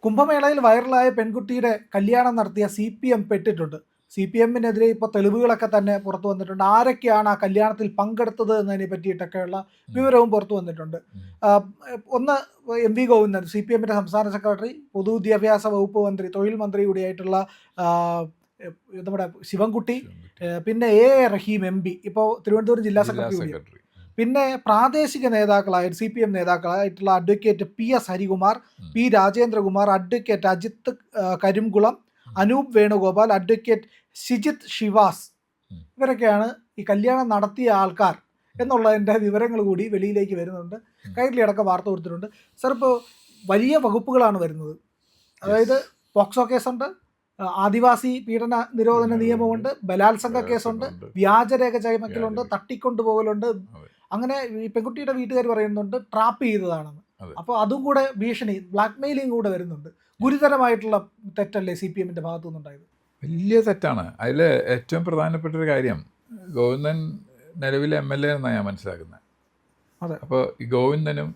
കുംഭമേളയിൽ വൈറലായ പെൺകുട്ടിയുടെ കല്യാണം നടത്തിയ CPM പെട്ടിട്ടുണ്ട്. CPMനെതിരെ ഇപ്പോൾ തെളിവുകളൊക്കെ തന്നെ പുറത്തു വന്നിട്ടുണ്ട്. ആരൊക്കെയാണ് ആ കല്യാണത്തിൽ പങ്കെടുത്തത് എന്നതിനെ പറ്റിയിട്ടൊക്കെയുള്ള വിവരവും പുറത്തു വന്നിട്ടുണ്ട്. ഒന്ന് MV ഗോവിന്ദൻ, CPMന്റെ സംസ്ഥാന സെക്രട്ടറി, പൊതുവിദ്യാഭ്യാസ വകുപ്പ് മന്ത്രി, തൊഴിൽ മന്ത്രി കൂടിയായിട്ടുള്ള നമ്മുടെ ശിവൻകുട്ടി, പിന്നെ റഹീം MP, ഇപ്പോൾ തിരുവനന്തപുരം ജില്ലാ സെക്രട്ടറി, പിന്നെ പ്രാദേശിക നേതാക്കളായ CPM നേതാക്കളായിട്ടുള്ള advocate PS Harikumar, P Rajendrakumar, advocate Ajith Karimkulam, Anoop Venugopal, advocate Shijith Shivas, ഇവരൊക്കെയാണ് ഈ കല്യാണം നടത്തിയ ആൾക്കാർ എന്നുള്ളതിൻ്റെ വിവരങ്ങൾ കൂടി വെളിയിലേക്ക് വരുന്നുണ്ട്. കൈരളി അടക്കം വാർത്ത കൊടുത്തിട്ടുണ്ട്. സാർ, ഇപ്പോൾ വലിയ വകുപ്പുകളാണ് വരുന്നത്. അതായത് പോക്സോ കേസുണ്ട്, ആദിവാസി പീഡന നിരോധന നിയമമുണ്ട്, ബലാത്സംഗ കേസുണ്ട്, വ്യാജരേഖ ചമക്കലുണ്ട്, തട്ടിക്കൊണ്ടുപോകലുണ്ട്. അങ്ങനെ ഈ പെൺകുട്ടിയുടെ വീട്ടുകാർ പറയുന്നുണ്ട് ട്രാപ്പ് ചെയ്തതാണെന്ന്. അപ്പോൾ അതും കൂടെ ഭീഷണി, ബ്ലാക്ക് മെയിലിംഗ് കൂടെ വരുന്നുണ്ട്. ഗുരുതരമായിട്ടുള്ള തെറ്റല്ലേ CPMന്റെ ഭാഗത്തു നിന്നുണ്ടായത്? വലിയ തെറ്റാണ്. അതിൽ ഏറ്റവും പ്രധാനപ്പെട്ടൊരു കാര്യം, ഗോവിന്ദൻ നിലവിലെ MLA എന്നാണ് ഞാൻ മനസ്സിലാക്കുന്നത്. അതെ. അപ്പോൾ ഈ ഗോവിന്ദനും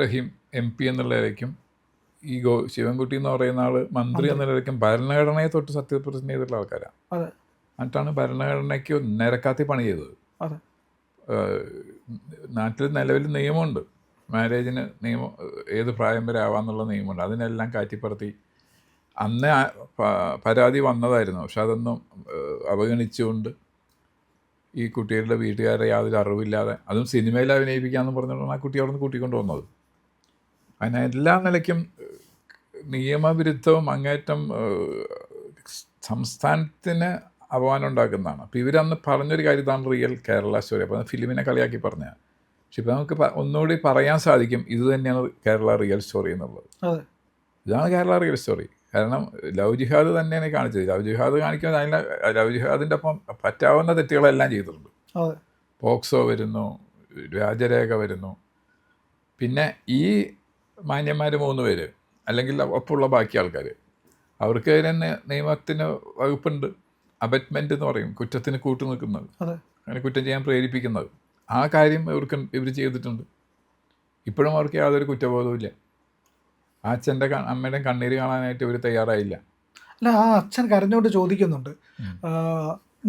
റഹീം MP എന്നുള്ളതിലേക്കും ഈ ശിവൻകുട്ടി എന്ന് പറയുന്ന ആൾ മന്ത്രി എന്നുള്ളതിലേക്കും ഭരണഘടനയെ തൊട്ട് സത്യപ്രതിജ്ഞ ചെയ്തിട്ടുള്ള ആൾക്കാരാണ്. എന്നിട്ടാണ് ഭരണഘടനയ്ക്ക് നിരക്കാത്തി പണി ചെയ്തത്. നാട്ടിൽ നിലവിൽ നിയമമുണ്ട്, മാരേജിന് നിയമം, ഏത് പ്രായം വരെ ആവാന്നുള്ള നിയമമുണ്ട്. അതിനെല്ലാം കാറ്റിപ്പറത്തി അന്ന് പരാതി വന്നതായിരുന്നു. പക്ഷെ അതൊന്നും അവഗണിച്ചുകൊണ്ട് ഈ കുട്ടികളുടെ വീട്ടുകാരെ യാതൊരു അറിവില്ലാതെ, അതും സിനിമയിൽ അഭിനയിപ്പിക്കാമെന്ന് പറഞ്ഞുകൊണ്ടാണ് ആ കുട്ടി അവിടെ നിന്ന് കൂട്ടിക്കൊണ്ട് വന്നത്. അതിന് എല്ലാ നിലയ്ക്കും നിയമവിരുദ്ധവും അങ്ങേറ്റം സംസ്ഥാനത്തിന് അപമാനം ഉണ്ടാക്കുന്നതാണ്. അപ്പോൾ ഇവരന്ന് പറഞ്ഞൊരു കാര്യം, ഇതാണ് റിയൽ കേരള സ്റ്റോറി. അപ്പോൾ ഫിലിമിനെ കളിയാക്കി പറഞ്ഞാൽ, പക്ഷെ ഇപ്പോൾ നമുക്ക് ഒന്നുകൂടി പറയാൻ സാധിക്കും ഇത് തന്നെയാണ് കേരള റിയൽ സ്റ്റോറി എന്നുള്ളത്. ഇതാണ് കേരള റിയൽ സ്റ്റോറി. കാരണം ലവ് ജിഹാദ് തന്നെയാണ് കാണിച്ചത്. ലവ് ജിഹാദ് കാണിക്കുന്നത് അതിൻ്റെ ലവ് ജിഹാദിൻ്റെ ഒപ്പം പറ്റാവുന്ന തെറ്റുകളെല്ലാം ചെയ്തിട്ടുണ്ട്. പോക്സോ വരുന്നു, വ്യാജരേഖ വരുന്നു, പിന്നെ ഈ മാന്യന്മാർ 3 പേര് അല്ലെങ്കിൽ ഒപ്പമുള്ള ബാക്കി ആൾക്കാർ, അവർക്ക് തന്നെ നിയമത്തിന് വകുപ്പുണ്ട്. അബറ്റ്മെൻറ്റ് എന്ന് പറയും, കുറ്റത്തിന് കൂട്ടു നിൽക്കുന്നത്, അങ്ങനെ കുറ്റം ചെയ്യാൻ പ്രേരിപ്പിക്കുന്നത്. ആ കാര്യം ഇവർ ചെയ്തിട്ടുണ്ട്. ഇപ്പോഴും അവർക്ക് യാതൊരു കുറ്റബോധവും ഇല്ല. ആ അച്ഛൻ്റെ അമ്മയുടെയും കണ്ണീര് കാണാനായിട്ട് ഇവർ തയ്യാറായില്ല. അല്ല, ആ അച്ഛൻ കരഞ്ഞുകൊണ്ട് ചോദിക്കുന്നുണ്ട്,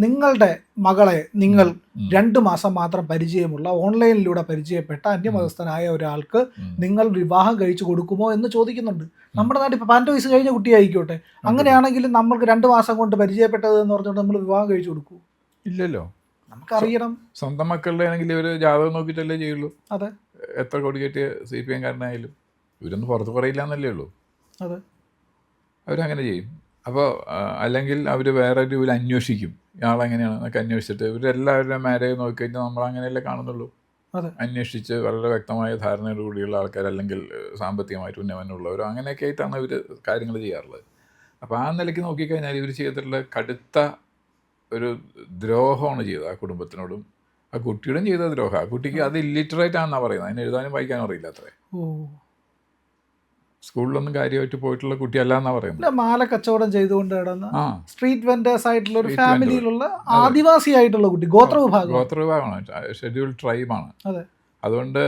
നിങ്ങളുടെ മകളെ നിങ്ങൾ 2 മാസം മാത്രം പരിചയമുള്ള, ഓൺലൈനിലൂടെ പരിചയപ്പെട്ട അന്യമതസ്ഥനായ ഒരാൾക്ക് നിങ്ങൾ വിവാഹം കഴിച്ചു കൊടുക്കുമോ എന്ന് ചോദിക്കുന്നുണ്ട്. നമ്മുടെ നാട്ടിൽ ഇപ്പോൾ 12 വയസ്സ് കഴിഞ്ഞ കുട്ടിയായിക്കോട്ടെ, അങ്ങനെയാണെങ്കിലും നമ്മൾക്ക് 2 മാസം കൊണ്ട് പരിചയപ്പെട്ടത് എന്ന് പറഞ്ഞുകൊണ്ട് നമ്മൾ വിവാഹം കഴിച്ചു കൊടുക്കൂ? ഇല്ലല്ലോ. നമുക്കറിയണം, സ്വന്തം മക്കളുടെ ആണെങ്കിൽ ഇവർ ജാതകം നോക്കിയിട്ടല്ലേ ചെയ്യുള്ളൂ. അതെ. എത്ര കോടി കെട്ടിയ CPM കാരനായാലും ഇവരൊന്നും പുറത്ത് പറയില്ല എന്നല്ലേ ഉള്ളൂ. അതെ, അവരങ്ങനെ ചെയ്യും. അപ്പോൾ അല്ലെങ്കിൽ അവർ വേറെ രീതിയിൽ അന്വേഷിക്കും, ഇയാളെങ്ങനെയാണ് എന്നൊക്കെ അന്വേഷിച്ചിട്ട്. ഇവരെല്ലാവരുടെ മാരേജ് നോക്കിക്കഴിഞ്ഞാൽ നമ്മളങ്ങനെയല്ലേ കാണുന്നുള്ളൂ. അന്വേഷിച്ച് വളരെ വ്യക്തമായ ധാരണയോടുകൂടിയുള്ള ആൾക്കാർ, അല്ലെങ്കിൽ സാമ്പത്തികമായിട്ട് ഉന്നമനമുള്ളവരോ അങ്ങനെയൊക്കെ ആയിട്ടാണ് ഇവർ കാര്യങ്ങൾ ചെയ്യാറുള്ളത്. അപ്പോൾ ആ നിലയ്ക്ക് നോക്കിക്കഴിഞ്ഞാൽ ഇവർ ചെയ്തിട്ടുള്ള കടുത്ത ഒരു ദ്രോഹമാണ് ചെയ്തത് ആ കുടുംബത്തിനോടും ആ കുട്ടിയോടും ചെയ്ത ദ്രോഹം. ആ കുട്ടിക്ക് അത് ഇല്ലിറ്ററേറ്റ് ആണെന്നാണ് പറയുന്നത്, അതിന് എഴുതാനും വായിക്കാനും അറിയില്ല അത്രേ. സ്കൂളിലൊന്നും കാര്യമായിട്ട് പോയിട്ടുള്ള കുട്ടിയല്ല എന്നാ പറയുന്നത്. മാല കച്ചവടം ചെയ്തുകൊണ്ട് കിടന്ന സ്ട്രീറ്റ് വെൻഡേഴ്സ് ആയിട്ടുള്ള ഒരു ഫാമിലിയിലുള്ള ആദിവാസി ആയിട്ടുള്ള കുട്ടി, ഗോത്രവിഭാഗമാണ്, ഷെഡ്യൂൾഡ് ട്രൈബാണ്. അതുകൊണ്ട്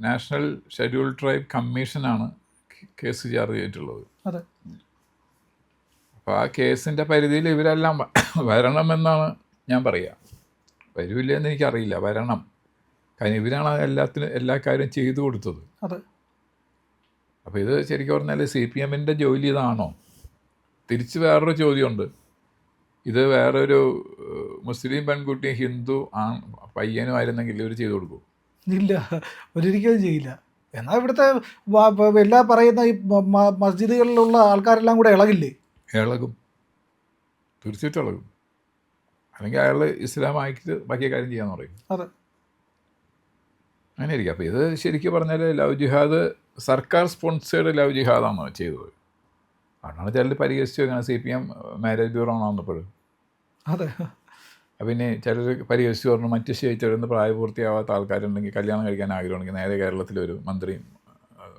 നാഷണൽ ഷെഡ്യൂൾഡ് ട്രൈബ് കമ്മീഷനാണ് കേസ് ചാർജ് ചെയ്തിട്ടുള്ളത്. അപ്പോൾ ആ കേസിൻ്റെ പരിധിയിൽ ഇവരെല്ലാം വരണമെന്നാണ് ഞാൻ പറയുക. വരുമില്ലെന്ന് എനിക്കറിയില്ല, വരണം. കാരണം ഇവരാണ് എല്ലാ കാര്യം ചെയ്തു കൊടുത്തത്. അപ്പോൾ ഇത് ശരിക്കും പറഞ്ഞാൽ CPMൻ്റെ ജോലി ഇതാണോ? തിരിച്ച് വേറൊരു ചോദ്യമുണ്ട്. ഇത് വേറൊരു മുസ്ലിം പെൺകുട്ടിയും ഹിന്ദു പയ്യനും ആയിരുന്നെങ്കിൽ ഇവർ ചെയ്തു കൊടുക്കും? ഇല്ല, ഒരിക്കലും ചെയ്യില്ല. എന്നാൽ ഇവിടുത്തെ എല്ലാ പറയുന്ന ഈ മസ്ജിദുകളിലുള്ള ആൾക്കാരെല്ലാം കൂടെ ഇളകില്ലേ? ഇളകും, തീർച്ചയായിട്ടും ഇളകും. അല്ലെങ്കിൽ അയാൾ ഇസ്ലാം ആയിട്ട് ബാക്കിയ കാര്യം ചെയ്യാന്ന് പറയും. അങ്ങനെ ആയിരിക്കും. അപ്പോൾ ഇത് ശരിക്കും പറഞ്ഞാൽ ലവ് ജിഹാദ് സർക്കാർ സ്പോൺസേഡ് ലവ് ജിഹാദാണ് ചെയ്തത്. അതാണ് ചിലർ പരിഹസിച്ചു വെക്കണം, CPM മാരേജ് ബ്യൂറോ ആണോ വന്നപ്പോഴും. പിന്നെ ചിലർ പരിഹസിച്ചു പറഞ്ഞു, മറ്റ് സ്റ്റേറ്റുകളിൽ പ്രായപൂർത്തിയാവാത്ത ആൾക്കാരുണ്ടെങ്കിൽ, കല്യാണം കഴിക്കാൻ ആഗ്രഹമുണ്ടെങ്കിൽ നേരെ കേരളത്തിലൊരു മന്ത്രിയും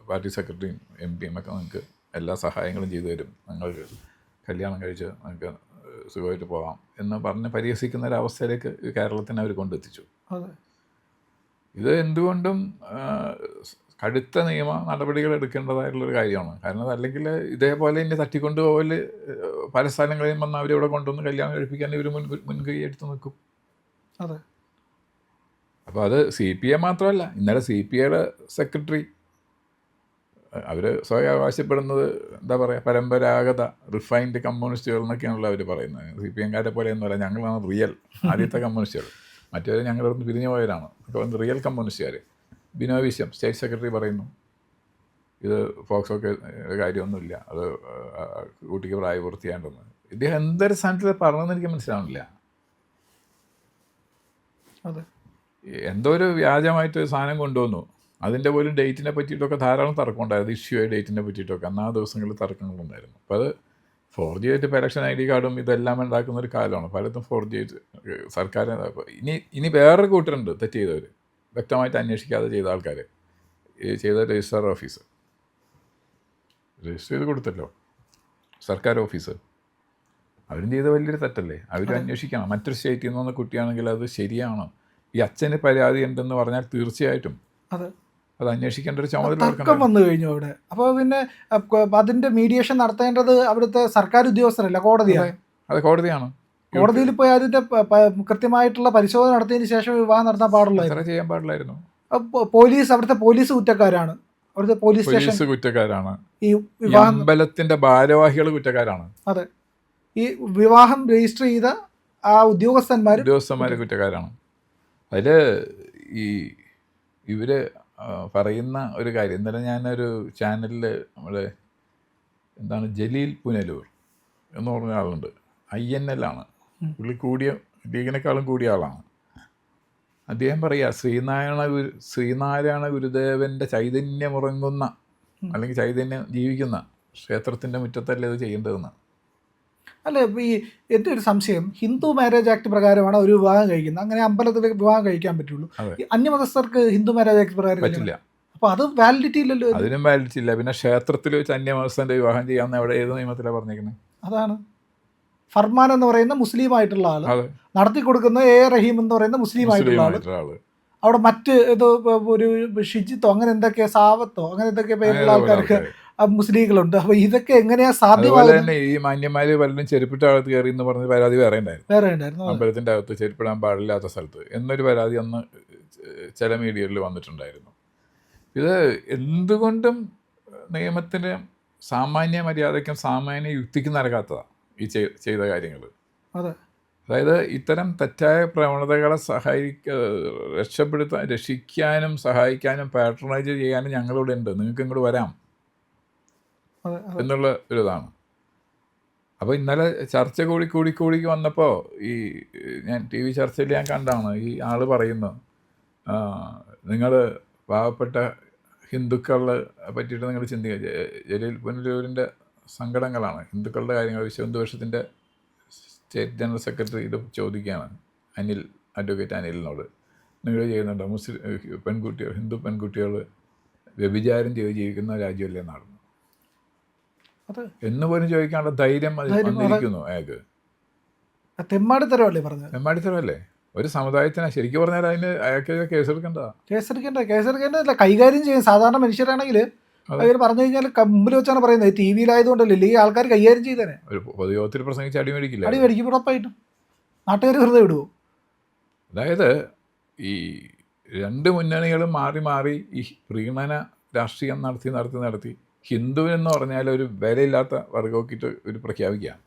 പാർട്ടി സെക്രട്ടറിയും MP ഒക്കെ നിങ്ങൾക്ക് എല്ലാ സഹായങ്ങളും ചെയ്തു തരും, നിങ്ങൾ കല്യാണം കഴിച്ച് നിങ്ങൾക്ക് സുഖമായിട്ട് പോകാം എന്ന് പറഞ്ഞ് പരിഹസിക്കുന്ന ഒരവസ്ഥയിലേക്ക് കേരളത്തിനെ അവർ കൊണ്ടെത്തിച്ചു. ഇത് എന്തുകൊണ്ടും കടുത്ത നിയമ നടപടികൾ എടുക്കേണ്ടതായിട്ടുള്ളൊരു കാര്യമാണ്. കാരണം അല്ലെങ്കിൽ ഇതേപോലെ ഇനി തട്ടിക്കൊണ്ടുപോകൽ പല സ്ഥലങ്ങളിലും വന്ന് അവരിവിടെ കൊണ്ടുവന്ന് കല്യാണം കഴിപ്പിക്കാൻ ഇവർ മുൻകൈ എടുത്ത് നിൽക്കും. അതെ. അപ്പോൾ അത് CPI മാത്രമല്ല, ഇന്നലെ CPIയുടെ സെക്രട്ടറി അവർ സ്വയം അവകാശപ്പെടുന്നത് എന്താ പറയുക, പരമ്പരാഗത റിഫൈൻഡ് കമ്മ്യൂണിസ്റ്റുകൾ എന്നൊക്കെയാണല്ലോ അവർ പറയുന്നത്. CPM-കാരെ പോലെയൊന്നുമല്ല, ഞങ്ങളാണ് റിയൽ ആദ്യത്തെ കമ്മ്യൂണിസ്റ്റുകൾ, മറ്റവർ ഞങ്ങളിവിടുന്ന് പിരിഞ്ഞു പോയവരാണ്. അപ്പോൾ റിയൽ കമ്മ്യൂണിസ്റ്റുകാർ. ബിനോയ് വിശ്വം സ്റ്റേറ്റ് സെക്രട്ടറി പറയുന്നു ഇത് ഫോക്സോക്കെ കാര്യമൊന്നുമില്ല, അത് കുട്ടിക്ക് പ്രായപൂർത്തിയാണ്ടെന്ന്. ഇദ്ദേഹം എന്തൊരു സ്ഥാനത്തിൽ പറഞ്ഞതെന്ന് എനിക്ക് മനസ്സിലാവുന്നില്ല. അതെ. എന്തോ ഒരു വ്യാജമായിട്ട് സാധനം കൊണ്ടുവന്നു, അതിൻ്റെ പോലും ഡേറ്റിനെ പറ്റിയിട്ടൊക്കെ ധാരാളം തർക്കമുണ്ടായിരുന്നു. ഇഷ്യൂ ആയ ഡേറ്റിനെ പറ്റിയിട്ടൊക്കെ അന്ന് ആ ദിവസങ്ങളിൽ തർക്കങ്ങളുണ്ടായിരുന്നു. അപ്പോൾ അത് ഫോർജി ഇപ്പോൾ ഇലക്ഷൻ ID കാർഡും ഇതെല്ലാം ഉണ്ടാക്കുന്ന ഒരു കാലമാണ്. പലതും ഫോർജി സർക്കാർ. ഇനി വേറൊരു കൂട്ടരുണ്ട് തെറ്റ് ചെയ്തവർ, വ്യക്തമായിട്ട് അന്വേഷിക്കാതെ ചെയ്ത ആൾക്കാർ. ഈ ചെയ്ത രജിസ്ട്രാർ ഓഫീസ് രജിസ്റ്റർ ചെയ്ത് കൊടുത്തല്ലോ, സർക്കാർ ഓഫീസ്, അവരും ചെയ്ത വലിയൊരു തെറ്റല്ലേ, അവരും അന്വേഷിക്കണം. മറ്റൊരു സ്റ്റേറ്റിൽ നിന്ന് വന്ന കുട്ടിയാണെങ്കിൽ അത് ശരിയാണ്, ഈ അച്ഛന് പരാതി ഉണ്ടെന്ന് പറഞ്ഞാൽ തീർച്ചയായിട്ടും അത് അന്വേഷിക്കേണ്ട ഒരു ചുമതല തർക്കം വന്നു കഴിഞ്ഞു അവിടെ. അപ്പോൾ പിന്നെ അതിന്റെ മീഡിയേഷൻ നടത്തേണ്ടത് അവിടുത്തെ സർക്കാർ ഉദ്യോഗസ്ഥരല്ല, കോടതിയാണ്. അത് കോടതിയാണ്. കോടതിയിൽ പോയി അതിന്റെ കൃത്യമായിട്ടുള്ള പരിശോധന നടത്തിയതിന് ശേഷം വിവാഹം നടത്താൻ പാടുള്ളായിരുന്നു. ചെയ്യാൻ പാടില്ലായിരുന്നു. പോലീസ്, അവിടുത്തെ പോലീസ് കുറ്റക്കാരാണ്, അവിടുത്തെ പോലീസ് സ്റ്റേഷൻ കുറ്റക്കാരാണ്, ഈ വിവാഹം അമ്പലത്തിന്റെ ഭാരവാഹികൾ കുറ്റക്കാരാണ്. അതെ, ഈ വിവാഹം രജിസ്റ്റർ ചെയ്ത ആ ഉദ്യോഗസ്ഥന്മാർ കുറ്റക്കാരാണ്. അതിൽ ഈ ഇവർ പറയുന്ന ഒരു കാര്യം, ഇന്നലെ ഞാനൊരു ചാനലിൽ നമ്മുടെ എന്താണ് ജലീൽ പുനലൂർ എന്ന് പറഞ്ഞ ആളുണ്ട്, INL ആണ് പുള്ളി, ലീഗിനേക്കാളും കൂടിയ ആളാണ്. അദ്ദേഹം പറയുക ശ്രീനാരായണ ഗുരുദേവൻ്റെ ചൈതന്യമുറങ്ങുന്ന അല്ലെങ്കിൽ ചൈതന്യം ജീവിക്കുന്ന ക്ഷേത്രത്തിൻ്റെ മുറ്റത്തല്ലേ ഇത് ചെയ്യേണ്ടതെന്ന്. അല്ല, ഈ എൻ്റെ ഒരു സംശയം, ഹിന്ദു മാരേജ് ആക്ട് പ്രകാരമാണ് ഒരു വിവാഹം കഴിക്കുന്നത്, അങ്ങനെ അമ്പലത്തിൽ വിവാഹം കഴിക്കാൻ പറ്റുള്ളൂ. അന്യമതസ്ഥർക്ക് ഹിന്ദു മാരേജ് ആക്ട് പ്രകാരം പറ്റില്ല. അപ്പോൾ അത് വാലിഡിറ്റി ഇല്ലല്ലോ. അതിനും വാലിഡിറ്റി ഇല്ല. പിന്നെ ക്ഷേത്രത്തിൽ വെച്ച് അന്യമതസ്ഥൻ്റെ വിവാഹം ചെയ്യാമെന്ന് എവിടെ ഏത് നിയമത്തിലാണ് പറഞ്ഞിരിക്കുന്നത്? അതാണ് ഫർമാൻ എന്ന് പറയുന്ന മുസ്ലിം ആയിട്ടുള്ള ആൾ നടത്തി കൊടുക്കുന്ന റഹീം എന്ന് പറയുന്ന മുസ്ലിം ആയിട്ടുള്ള ആള്. അവിടെ മറ്റ് ഇത് ഒരു ഷിജിത്തോ അങ്ങനെ എന്തൊക്കെയാ, സാവത്തോ അങ്ങനെ എന്തൊക്കെ പേരുള്ള ആൾക്കാർക്ക് മുസ്ലിങ്ങളുണ്ട്. അപ്പൊ ഇതൊക്കെ എങ്ങനെയാ സാധ്യമാകുന്നത്? ഈ മാന്യന്മാര് പലരും ചെരുപ്പിട്ട അകത്ത് കയറി എന്ന് പറഞ്ഞ പരാതി വേറെ ഉണ്ടായിരുന്നു. അമ്പലത്തിന്റെ അകത്ത് ചെരുപ്പിടാൻ പാടില്ലാത്ത സ്ഥലത്ത് എന്നൊരു പരാതി അന്ന് ചില മീഡിയയിൽ വന്നിട്ടുണ്ടായിരുന്നു. ഇത് എന്തുകൊണ്ടും നിയമത്തിന് സാമാന്യ മര്യാദയ്ക്കും സാമാന്യ യുക്തിക്കും നടക്കാത്തതാണ് ഈ ചെയ്ത കാര്യങ്ങൾ. അതായത് ഇത്തരം തെറ്റായ പ്രവണതകളെ രക്ഷിക്കാനും സഹായിക്കാനും പാട്രണൈസ് ചെയ്യാനും ഞങ്ങളിവിടെ ഉണ്ട്, നിങ്ങൾക്ക് ഇങ്ങോട്ട് വരാം എന്നുള്ള ഒരിതാണ്. അപ്പോൾ ഇന്നലെ ചർച്ച കൂടി വന്നപ്പോൾ ഈ ഞാൻ TV ചർച്ചയിൽ ഞാൻ കണ്ടാണ് ഈ ആൾ പറയുന്നു, നിങ്ങൾ പാവപ്പെട്ട ഹിന്ദുക്കളെ പറ്റിയിട്ട് നിങ്ങൾ ചിന്തിക്കുക. ജലീൽ പുനലൂരിൻ്റെ സങ്കടങ്ങളാണ്, ഹിന്ദുക്കളുടെ കാര്യങ്ങൾ. വിശ്വഹിന്ദുപക്ഷത്തിൻ്റെ സ്റ്റേറ്റ് ജനറൽ സെക്രട്ടറി ഇത് ചോദിക്കുകയാണ് അഡ്വക്കേറ്റ് അനിലിനോട്, നിങ്ങൾ ചെയ്യുന്നുണ്ടോ ഹിന്ദു പെൺകുട്ടികൾ വ്യഭിചാരം ചെയ്ത് ജീവിക്കുന്ന രാജ്യമല്ലേ നാട് എന്ന് പോലും ചോദിക്കാനുള്ള ധൈര്യം വന്നിരിക്കുന്നു അയാൾക്ക്. തെമ്മാടിത്തരമല്ലേ ഒരു സമുദായത്തിനെ ശരിക്കും പറഞ്ഞാൽ അതിന് അയാൾക്ക് കേസെടുക്കേണ്ട കൈകാര്യം ചെയ്യും. സാധാരണ മനുഷ്യരാണെങ്കിൽ അവർ പറഞ്ഞു കഴിഞ്ഞാൽ മുമ്പിൽ വെച്ചാണ് പറയുന്നത്, TV-യിലായതുകൊണ്ടല്ലേ ഈ ആൾക്കാർ കൈകാര്യം ചെയ്തേനെ. ഒരു പൊതുയോഗത്തിൽ പ്രസംഗിച്ച് അടി മേടിക്കും, ഉറപ്പായിട്ടും നാട്ടുകാർ വെറുതെ വിടുവോ? അതായത് ഈ രണ്ട് മുന്നണികളും മാറി ഈ പ്രീണന രാഷ്ട്രീയം നടത്തി ഹിന്ദുവെന്ന് പറഞ്ഞാൽ ഒരു വിലയില്ലാത്ത വർഗമൊക്കിയിട്ട് ഒരു പ്രഖ്യാപിക്കുകയാണ്.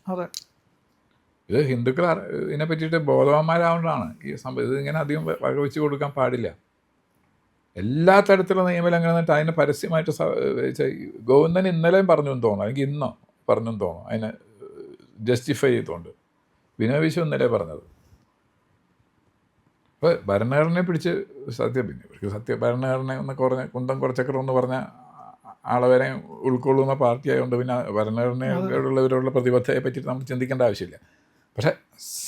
ഇത് ഹിന്ദുക്കൾ ഇതിനെ പറ്റിയിട്ട് ബോധവാന്മാരാവേണ്ടതാണ്. ഈ സംഭവം ഇതിങ്ങനെ അധികം വകവെച്ച് കൊടുക്കാൻ പാടില്ല. എല്ലാ തരത്തിലുള്ള നിയമലംഘനം അതിനെ പരസ്യമായിട്ട് ഗോവിന്ദൻ ഇന്നലെയും പറഞ്ഞെന്ന് തോന്നുന്നു, അല്ലെങ്കിൽ ഇന്നോ പറഞ്ഞെന്ന് തോന്നുന്നു, അതിനെ ജസ്റ്റിഫൈ ചെയ്തുകൊണ്ട് വിനോയ് വിശ്വം ഇന്നലെ പറഞ്ഞത്. അപ്പോൾ ഭരണഘടനയെ പിടിച്ച് ഭരണഘടന എന്ന് കുന്തം കുറച്ചക്കറ എന്ന് പറഞ്ഞ ആളെ വരെ ഉൾക്കൊള്ളുന്ന പാർട്ടി ആയതുകൊണ്ട് പിന്നെ ഭരണഘടനയോടുള്ളവരോടുള്ള പ്രതിബദ്ധതയെ പറ്റിയിട്ട് നമ്മൾ ചിന്തിക്കേണ്ട ആവശ്യമില്ല. പക്ഷേ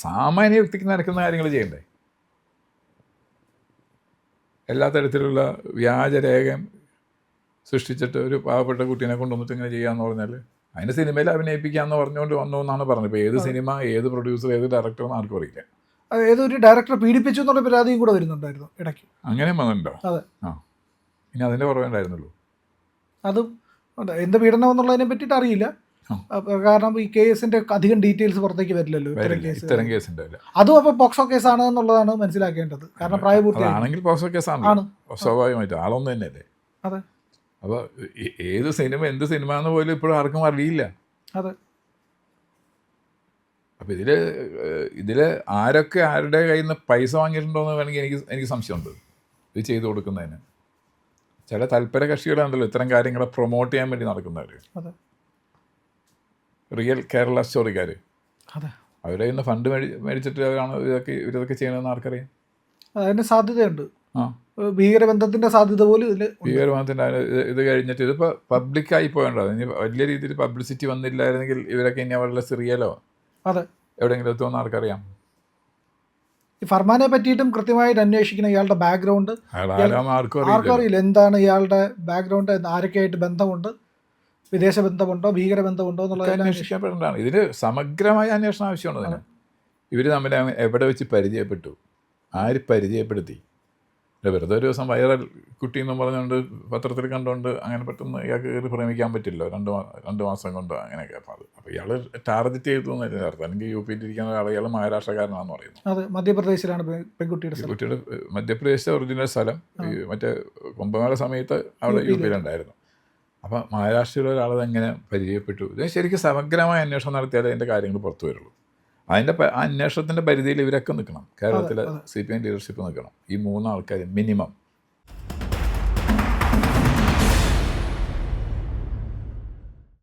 സാമാന്യ വ്യക്തിക്ക് നടക്കുന്ന കാര്യങ്ങൾ ചെയ്യണ്ടേ? എല്ലാ തരത്തിലുള്ള വ്യാജരേഖയും സൃഷ്ടിച്ചിട്ട് ഒരു പാവപ്പെട്ട കുട്ടീനെ കൊണ്ടുവന്നിട്ട് ഇങ്ങനെ ചെയ്യാമെന്ന് പറഞ്ഞാൽ അതിൻ്റെ സിനിമയിൽ അഭിനയിപ്പിക്കാമെന്ന് പറഞ്ഞുകൊണ്ട് വന്നു എന്നാണ് പറഞ്ഞത്. ഇപ്പോൾ ഏത് സിനിമ, ഏത് പ്രൊഡ്യൂസർ, ഏത് ഡയറക്ടർ എന്ന് ആർക്കും അറിയില്ല. ഏതൊരു ഡയറക്ടറെ പീഡിപ്പിച്ചു എന്നുള്ള പരാതിയും കൂടെ വരുന്നുണ്ടായിരുന്നു ഇടയ്ക്ക്. അങ്ങനെ വന്നിട്ടുണ്ടോ? അതെ. ഇനി അതിൻ്റെ കുറവേ ഉണ്ടായിരുന്നുള്ളൂ. അതും ഉണ്ട്. എന്ത് പീഡനം എന്നുള്ളതിനെ പറ്റിയിട്ട് അറിയില്ല. കാരണം ഈ കേസിന്റെ അധികം ഡീറ്റെയിൽസ് പുറത്തേക്ക് വരില്ലല്ലോ ഇത്തരം കേസിൻ്റെ അതും അപ്പോൾ പോക്സോ കേസാണ് എന്നുള്ളതാണ് മനസ്സിലാക്കേണ്ടത്. കാരണം പ്രായപൂർത്തിയാണെങ്കിൽ ആണെങ്കിൽ പോക്സോ കേസാണ് സ്വാഭാവികമായിട്ട് ആളൊന്നും തന്നെയല്ലേ. അതെ. അപ്പോൾ ഏത് സിനിമ എന്ത് സിനിമ എന്ന് പോലും ഇപ്പോഴും ആർക്കും അറിയില്ല. അതെ. അപ്പോൾ ഇതിൽ ആരൊക്കെ ആരുടെ കയ്യിൽ നിന്ന് പൈസ വാങ്ങിയിട്ടുണ്ടോയെന്ന് വേണമെങ്കിൽ എനിക്ക് സംശയമുണ്ട് ഇത് ചെയ്തു കൊടുക്കുന്നതിന്. ചില തൽപര കക്ഷികളുണ്ടല്ലോ ഇത്തരം കാര്യങ്ങളെ പ്രൊമോട്ട് ചെയ്യാൻ വേണ്ടി നടക്കുന്നവർ, റിയൽ കേരള സ്റ്റോറിക്കാർ. അവരെ ഇന്ന് ഫണ്ട് മേടിച്ചിട്ടാണ് ഇതൊക്കെ ചെയ്യണമെന്ന് ആർക്കറിയാം. അതിന് സാധ്യതയുണ്ട്. ഭീകരബന്ധത്തിൻ്റെ സാധ്യത പോലും ഇതിൽ. ഭീകരബന്ധത്തിൻ്റെ ഇത് കഴിഞ്ഞിട്ട് ഇതിപ്പോൾ പബ്ലിക്കായി പോകേണ്ടത്. ഇനി വലിയ രീതിയിൽ പബ്ലിസിറ്റി വന്നില്ലായിരുന്നെങ്കിൽ ഇവരൊക്കെ ഇനി അവരുടെ സിറിയലോ എവിടെയെങ്കിലും എത്തുമെന്ന് ആർക്കറിയാം. ഈ ഫർമാനെ പറ്റിയിട്ടും കൃത്യമായിട്ട് അന്വേഷിക്കണം. ഇയാളുടെ ബാക്ക്ഗ്രൗണ്ട് ആർക്കും അറിയില്ല. എന്താണ് ഇയാളുടെ ബാക്ക്ഗ്രൗണ്ട്, ആരൊക്കെയായിട്ട് ബന്ധമുണ്ട്, വിദേശ ബന്ധമുണ്ടോ, ഭീകരബന്ധമുണ്ടോ എന്നുള്ളത് അന്വേഷിക്കപ്പെടേണ്ടതാണ്. ഇതിന് സമഗ്രമായ അന്വേഷണം ആവശ്യമാണ്. ഇതിന് ഇവർ തമ്മിൽ എവിടെ വെച്ച് പരിചയപ്പെട്ടു, ആര് പരിചയപ്പെടുത്തി, വെറുതെ ഒരു ദിവസം വൈറൽ കുട്ടി എന്നും പറഞ്ഞുകൊണ്ട് പത്രത്തിൽ കണ്ടുകൊണ്ട് അങ്ങനെ പെട്ടെന്ന് ഇയാൾക്ക് കയറി പ്രേമിക്കാൻ പറ്റില്ലോ 2 മാസം കൊണ്ട് അങ്ങനെയൊക്കെ. അപ്പോൾ ഇയാൾ ടാർഗറ്റ് ചെയ്തു എന്നല്ലേ അർത്ഥം. അല്ലെങ്കിൽ യു പിയിൽ ഇരിക്കുന്ന ഒരാൾ ഇയാൾ മഹാരാഷ്ട്രക്കാരനാണെന്ന് പറയുന്നു. അതെ, മധ്യപ്രദേശിലാണ് കുട്ടിയുടെ മധ്യപ്രദേശിലെ ഒറിജിനൽ സ്ഥലം. മറ്റേ കുംഭമേള സമയത്ത് അവിടെ യു പിയിലുണ്ടായിരുന്നു. അപ്പം മഹാരാഷ്ട്രയിലെ ഒരാളത് എങ്ങനെ പരിചയപ്പെട്ടു, ഇത് ശരിക്കും സമഗ്രമായ അന്വേഷണം നടത്തിയാലേ അതിൻ്റെ കാര്യങ്ങൾ പുറത്തു വരുള്ളൂ. അതിൻ്റെ അന്വേഷണത്തിൻ്റെ പരിധിയിൽ ഇവരൊക്കെ നിൽക്കണം. കേരളത്തിലെ CPM ലീഡർഷിപ്പ് നിൽക്കണം. ഈ 3 ആൾക്കാർ മിനിമം.